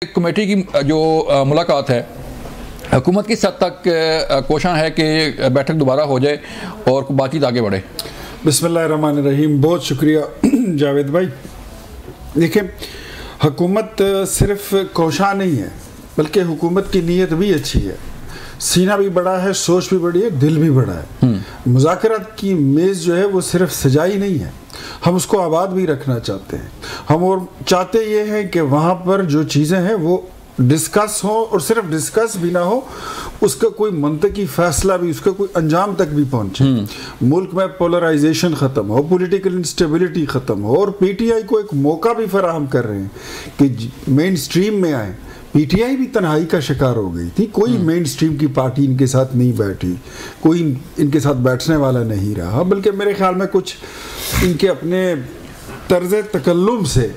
Committee की जो मुलाकात है, हुकूमत किस हद तक कोशिश है कि बैठक दोबारा हो जाए और बातचीत आगे बढ़े? बिस्मिल्लाहिर्रहमानिर्रहीम। बहुत शुक्रिया जावेद भाई। देखिए, हुकूमत सिर्फ कोशा नहीं है बल्कि हुकूमत की नीयत भी अच्छी है, सीना भी बड़ा है, सोच भी बड़ी है, दिल भी बड़ा है। मुज़ाकरात की मेज़ जो है वो सिर्फ सजाई नहीं है, हम उसको आबाद भी रखना चाहते हैं। हम और चाहते ये हैं कि वहाँ पर जो चीज़ें हैं वो डिस्कस हो, और सिर्फ डिस्कस भी ना हो, उसका कोई मंतकी फैसला भी, उसका कोई अंजाम तक भी पहुँचे। मुल्क में पोलराइजेशन ख़त्म हो, पॉलिटिकल इंस्टेबिलिटी ख़त्म हो, और पीटीआई को एक मौका भी फराहम कर रहे हैं कि मेन स्ट्रीम में आए। पीटीआई भी तन्हाई का शिकार हो गई थी, कोई मेन स्ट्रीम की पार्टी इनके साथ नहीं बैठी, कोई इनके साथ बैठने वाला नहीं रहा, बल्कि मेरे ख्याल में कुछ इनके अपने तर्ज तकल्लुम से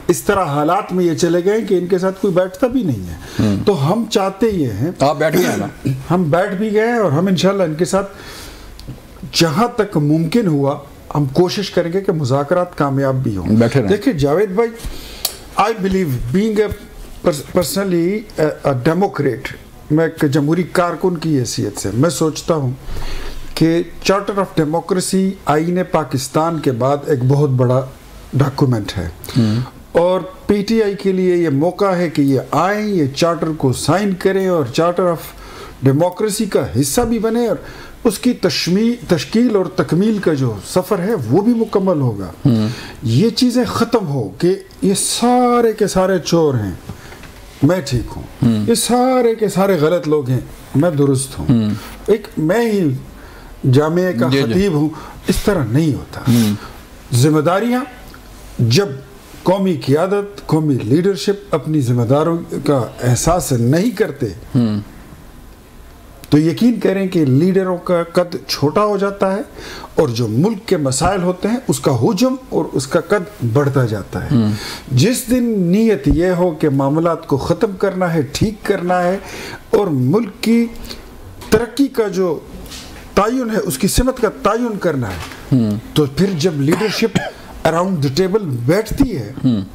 इस तरह हालात में ये चले गए कि इनके साथ कोई बैठता भी नहीं है। तो हम चाहते ये हैं, आप बैठ गए हैं ना? हम बैठ भी गए और हम इंशाल्लाह इनके साथ जहाँ तक मुमकिन हुआ हम कोशिश करेंगे कि मुज़ाकरात कामयाब भी हों। देखिए जावेद भाई, I believe being a personally Democrat, मैं एक जमहूरी कारकुन की हैसियत से मैं सोचता हूँ कि चार्टर ऑफ डेमोक्रेसी आईन पाकिस्तान के बाद एक बहुत बड़ा डॉक्यूमेंट है, और पीटीआई के लिए ये मौका है कि ये आए, ये चार्टर को साइन करें और चार्टर ऑफ डेमोक्रेसी का हिस्सा भी बने, और उसकी तश्कील और तकमील का जो सफ़र है वो भी मुकम्मल होगा। ये चीज़ें ख़त्म हो कि ये सारे के सारे चोर हैं, मैं ठीक हूँ, ये सारे के सारे गलत लोग हैं, मैं दुरुस्त हूँ, एक मैं ही जामिया का खतीब हूँ, इस तरह नहीं होता। जिम्मेदारियाँ, जब कौमी क़ियादत, कौमी लीडरशिप अपनी जिम्मेदारों का एहसास नहीं करते तो यकीन करें कि लीडरों का कद छोटा हो जाता है, और जो मुल्क के मसाइल होते हैं उसका हुजम और उसका कद बढ़ता जाता है। जिस दिन नीयत यह हो कि मामलात को ख़त्म करना है, ठीक करना है, और मुल्क की तरक्की का जो तायुन है उसकी सिमत का तायुन करना है, तो फिर जब लीडरशिप अराउंड द टेबल बैठती है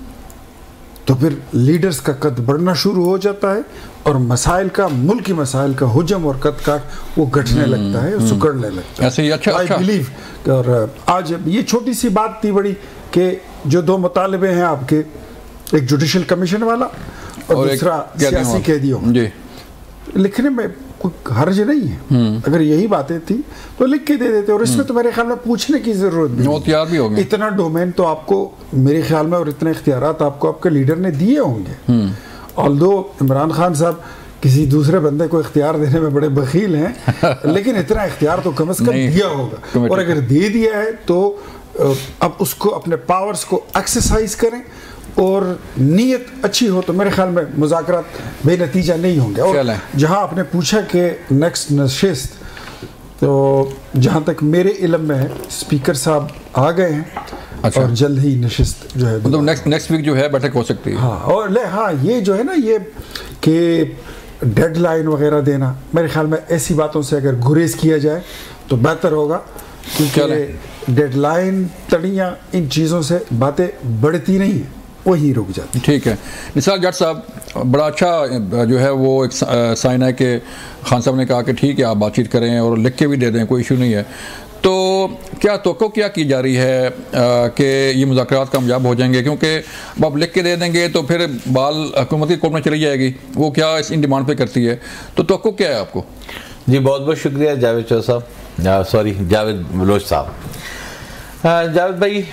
तो फिर लीडर्स का कद बढ़ना शुरू हो जाता है, और मसाइल का, मुल्की मसाइल का हुजम और कद काट वो घटने लगता है, सुकड़ने लगता है। ऐसे ही अच्छा, आई बिलीव। और आज ये छोटी सी बात थी बड़ी कि जो दो मुतालबे हैं आपके, एक जुडिशल कमीशन वाला और दूसरा सियासी कैदियों, लिखने में कोई हर्ज नहीं है। अगर यही बातें थी तो लिख के दे देते, और इसमें तो मेरे ख्याल में पूछने की जरूरत भी होगी। इतना डोमेन तो आपको मेरे ख्याल में और इतने इख्तियारात आपको आपके लीडर ने दिए होंगे। ऑल्दो इमरान खान साहब किसी दूसरे बंदे को इख्तियार देने में बड़े बखील हैं, लेकिन इतना इख्तियार तो कम से कम दिया होगा, और अगर दे दिया है तो अब उसको, अपने पावर्स को एक्सरसाइज करें, और नीयत अच्छी हो तो मेरे ख्याल में मुज़ाकरात बेनतीजा नहीं होंगे। और जहां आपने पूछा कि नेक्स्ट नशिस्त, तो जहां तक मेरे इल्म में है स्पीकर साहब आ गए हैं। अच्छा। और जल्द ही नशिस्त जो है, मतलब नेक्स्ट वीक जो है बैठक हो सकती है। हाँ, और हाँ, ये जो है ना, ये कि डेडलाइन वगैरह देना, मेरे ख्याल में ऐसी बातों से अगर गुरेज किया जाए तो बेहतर होगा, क्योंकि डेडलाइन, तड़ियाँ, इन चीज़ों से बातें बढ़ती नहीं है, वही रुक जाती। ठीक है। निसार जट साहब, बड़ा अच्छा जो है वो एक साइन है कि खान साहब ने कहा कि ठीक है आप बातचीत करें और लिख के भी दे दें, कोई इशू नहीं है। तो क्या तवक्को क्या की जा रही है कि ये मुज़ाकरात कामयाब हो जाएंगे? क्योंकि अब आप लिख के दे देंगे तो फिर बाल हुकूमत की कोर्ट में चली जाएगी, वो क्या इन डिमांड पे करती है, तो तवक्को क्या है आपको? जी बहुत बहुत शुक्रिया जावेद चौधरी साहब, सॉरी जावेद बलोच साहब। जावेद भाई,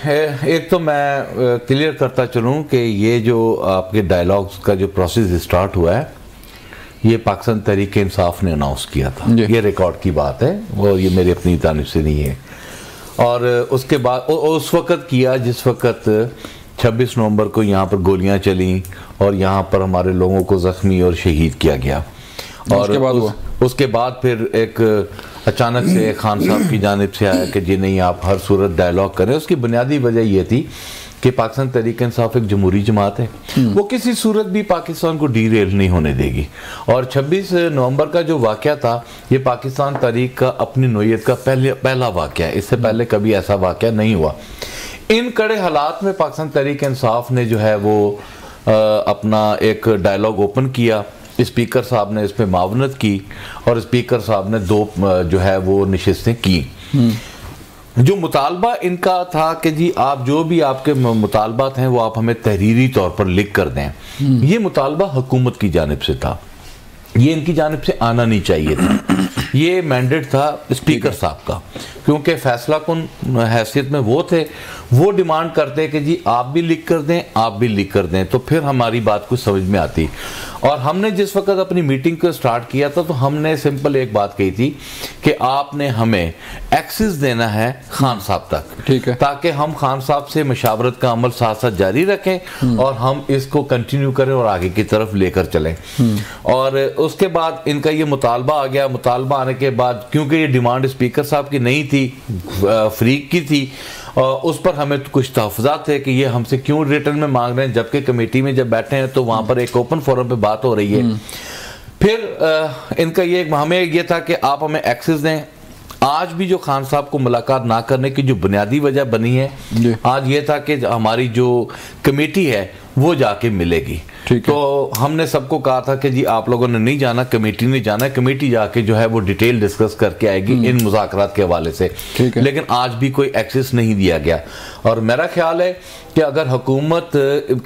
एक तो मैं क्लियर करता चलूँ कि ये जो आपके डायलॉग्स का जो प्रोसेस स्टार्ट हुआ है, ये पाकिस्तान तहरीक इंसाफ ने अनाउंस किया था, ये रिकॉर्ड की बात है, वो ये मेरी अपनी तारीफ से नहीं है। और उसके बाद उस वक़्त किया जिस वक़्त 26 नवंबर को यहाँ पर गोलियाँ चली और यहाँ पर हमारे लोगों को ज़ख्मी और शहीद किया गया। और उसके बाद फिर एक अचानक से खान साहब की जानिब से आया कि जी नहीं, आप हर सूरत डायलॉग करें। उसकी बुनियादी वजह ये थी कि पाकिस्तान तहरीक इंसाफ एक जमहूरी जमात है, वो किसी सूरत भी पाकिस्तान को डीरेल नहीं होने देगी। और 26 नवंबर का जो वाक़या था, ये पाकिस्तान तहरीक का अपनी नोयत का पहला वाक़या है, इससे पहले कभी ऐसा वाक़या नहीं हुआ। इन कड़े हालात में पाकिस्तान तहरीक इंसाफ ने जो है वो अपना एक डायलॉग ओपन किया, स्पीकर साहब ने इस पर मावनत की और स्पीकर साहब ने 2 जो है वो नशिस्तें की। जो मुतालबा इनका था कि जी आप जो भी आपके मुतालबात हैं वो आप हमें तहरीरी तौर पर लिख कर दें, ये मुतालबा हुकूमत की जानिब से था, ये इनकी जानिब से आना नहीं चाहिए था, ये मैंडेट था स्पीकर साहब का, क्योंकि फैसला कुन हैसियत में वो थे, वो डिमांड करते कि जी आप भी लिख कर दें, आप भी लिख कर दें, तो फिर हमारी बात कुछ समझ में आती। और हमने जिस वक्त अपनी मीटिंग को स्टार्ट किया था तो हमने सिंपल एक बात कही थी कि आपने हमें एक्सेस देना है खान साहब तक, ठीक है, ताकि हम खान साहब से मशावरत का अमल साथ साथ जारी रखें और हम इसको कंटिन्यू करें और आगे की तरफ लेकर चलें। और उसके बाद इनका ये मुतालबा आ गया। मुतालबा आने के बाद क्योंकि ये डिमांड स्पीकर साहब की नहीं थी, फरीक की थी, उस पर हमें कुछ तहफ़्फ़ुज़ात थे कि ये हमसे क्यों रिटर्न में मांग रहे हैं, जबकि कमेटी में जब बैठे हैं तो वहाँ पर एक ओपन फोरम पे बात हो रही है। फिर इनका ये हमें ये था कि आप हमें एक्सेस दें। आज भी जो खान साहब को मुलाकात ना करने की जो बुनियादी वजह बनी है, आज ये था कि हमारी जो कमेटी है वो जाके मिलेगी। तो हमने सबको कहा था कि जी आप लोगों ने नहीं जाना, कमेटी ने जाना है, कमेटी जाके जो है वो डिटेल डिस्कस करके आएगी इन मुज़ाकरात के हवाले से। लेकिन आज भी कोई एक्सेस नहीं दिया गया। और मेरा ख्याल है कि अगर हुकूमत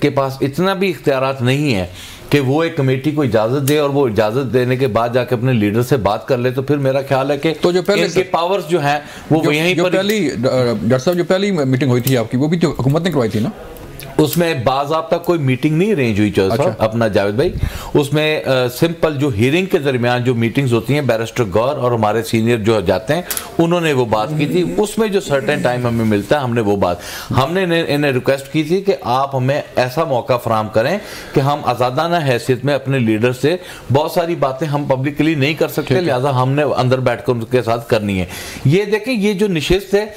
के पास इतना भी इख्तियारात नहीं है कि वो एक कमेटी को इजाज़त दे और वो इजाज़त देने के बाद जाके अपने लीडर से बात कर ले, तो फिर मेरा ख्याल है कि तो जो पहले इनके पावर्स जो हैं वो यहीं पर। डॉक्टर साहब जो पहली मीटिंग हुई थी आपकी, वो भी तो हुकूमत ने करवाई थी ना? उसमें बाज़ाब्ता कोई मीटिंग नहीं अरेंज हुई साहब, अपना जावेद भाई। उसमें सिंपल जो हियरिंग के दरमियान जो मीटिंग्स होती हैं, बैरिस्टर गौर और हमारे सीनियर जो जाते हैं उन्होंने वो बात की थी। उसमें जो सर्टेन टाइम हमें मिलता है, हमने वो बात हमने इन्हें रिक्वेस्ट की थी कि आप हमें ऐसा मौका फराहम करें कि हम आज़ादाना हैसियत में अपने लीडर से बहुत सारी बातें हम पब्लिकली नहीं कर सकते, लिहाजा हमने अंदर बैठकर उनके साथ करनी है। ये देखें, ये जो निशिस्त है,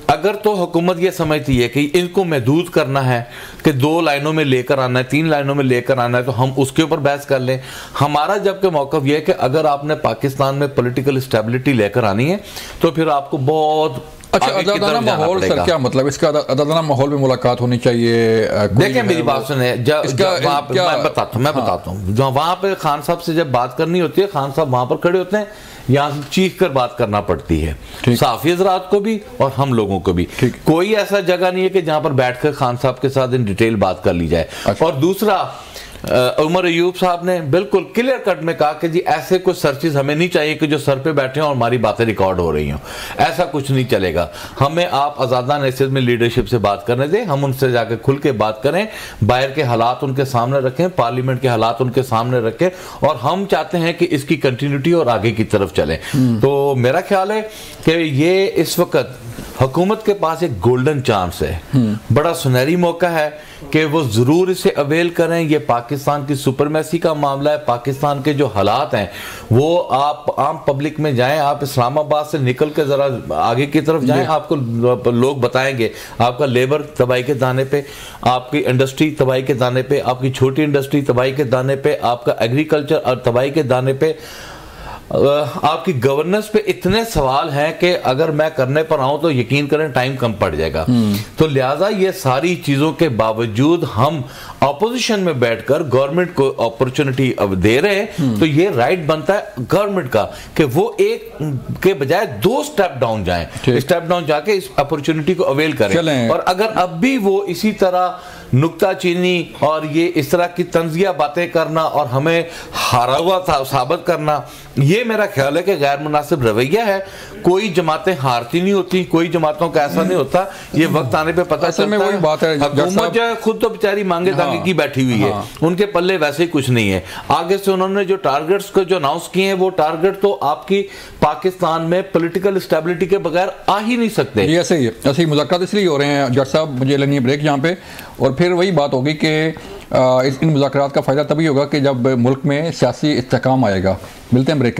अगर तो हुकूमत ये समझती है कि इनको महदूद करना है कि 2 लाइनों में लेकर आना है, 3 लाइनों में लेकर आना है, तो हम उसके ऊपर बहस कर लें। हमारा जबकि मौक़िफ़ ये है कि अगर आपने पाकिस्तान में पॉलिटिकल स्टेबिलिटी लेकर आनी है तो फिर आपको बहुत आज़ादाना माहौल। सर क्या मतलब इसका? आज़ादाना माहौल में मुलाकात होनी चाहिए। देखें मेरी बात सुने, मैं बताता हूँ, जो वहाँ पे खान साहब से जब बात करनी होती है, खान साहब वहाँ पर खड़े होते हैं, यहाँ से चीख कर बात करना पड़ती है, साफ़ी हज़रात को भी और हम लोगों को भी। कोई ऐसा जगह नहीं है कि जहाँ पर बैठकर खान साहब के साथ इन डिटेल बात कर ली जाए। और दूसरा, उमर अयूब साहब ने बिल्कुल क्लियर कट में कहा कि जी ऐसे कुछ सर्चेस हमें नहीं चाहिए कि जो सर पे बैठे हों और हमारी बातें रिकॉर्ड हो रही हों, ऐसा कुछ नहीं चलेगा। हमें आप आज़ादाना हैसियत में लीडरशिप से बात करने दें, हम उनसे जाकर खुल के बात करें, बाहर के हालात उनके सामने रखें, पार्लियामेंट के हालात उनके सामने रखें, और हम चाहते हैं कि इसकी कंटिन्यूटी और आगे की तरफ चलें। तो मेरा ख्याल है कि ये इस वक्त हुकूमत के पास एक गोल्डन चांस है, बड़ा सुनहरी मौका है कि वो ज़रूर इसे अवेल करें। ये पाकिस्तान की सुपरमेसी का मामला है, पाकिस्तान के जो हालात हैं वो आप आम पब्लिक में जाएं, आप इस्लामाबाद से निकल के ज़रा आगे की तरफ जाएं, आपको लोग बताएंगे आपका लेबर तबाही के दाने पे, आपकी इंडस्ट्री तबाही के दाने पे, आपकी छोटी इंडस्ट्री तबाही के दाने पे, आपका एग्रीकल्चर और तबाही के दाने पे, आपकी गवर्नेंस पे इतने सवाल हैं कि अगर मैं करने पर आऊं तो यकीन करें टाइम कम पड़ जाएगा। तो लिहाजा ये सारी चीजों के बावजूद हम ऑपोजिशन में बैठकर गवर्नमेंट को अपॉर्चुनिटी अब दे रहे हैं, तो ये राइट बनता है गवर्नमेंट का कि वो एक के बजाय 2 स्टेप डाउन जाएं, स्टेप डाउन जाके इस अपॉर्चुनिटी को अवेल करें। और अगर अब भी वो इसी तरह नुक्ताचीनी और ये इस तरह की तंजिया बातें करना और हमें हारा हुआ साबित करना, ये मेरा ख्याल है कि गैर मुनासिब रवैया है। कोई जमातें हारती नहीं होती, कोई जमातों का ऐसा नहीं होता, ये वक्त आने पे पता चलता है। वही बात है, हुकूमत जो है खुद तो बेचारी मांगे तांगे की बैठी हुई है, उनके पल्ले वैसे ही कुछ नहीं है। आगे से उन्होंने जो टारगेट्स को जो अनाउंस किए हैं, वो टारगेट तो आपकी पाकिस्तान में पॉलिटिकल स्टेबिलिटी के बगैर आ ही नहीं सकते। ऐसे ही मुज़ाकरात इसलिए हो रहे हैं जज साहब, मुझे लेनी है ब्रेक यहाँ पे, और फिर वही बात होगी कि इन मुज़ाकरात का फ़ायदा तभी होगा कि जब मुल्क में सियासी इस्तेहकाम आएगा। मिलते हैं ब्रेक।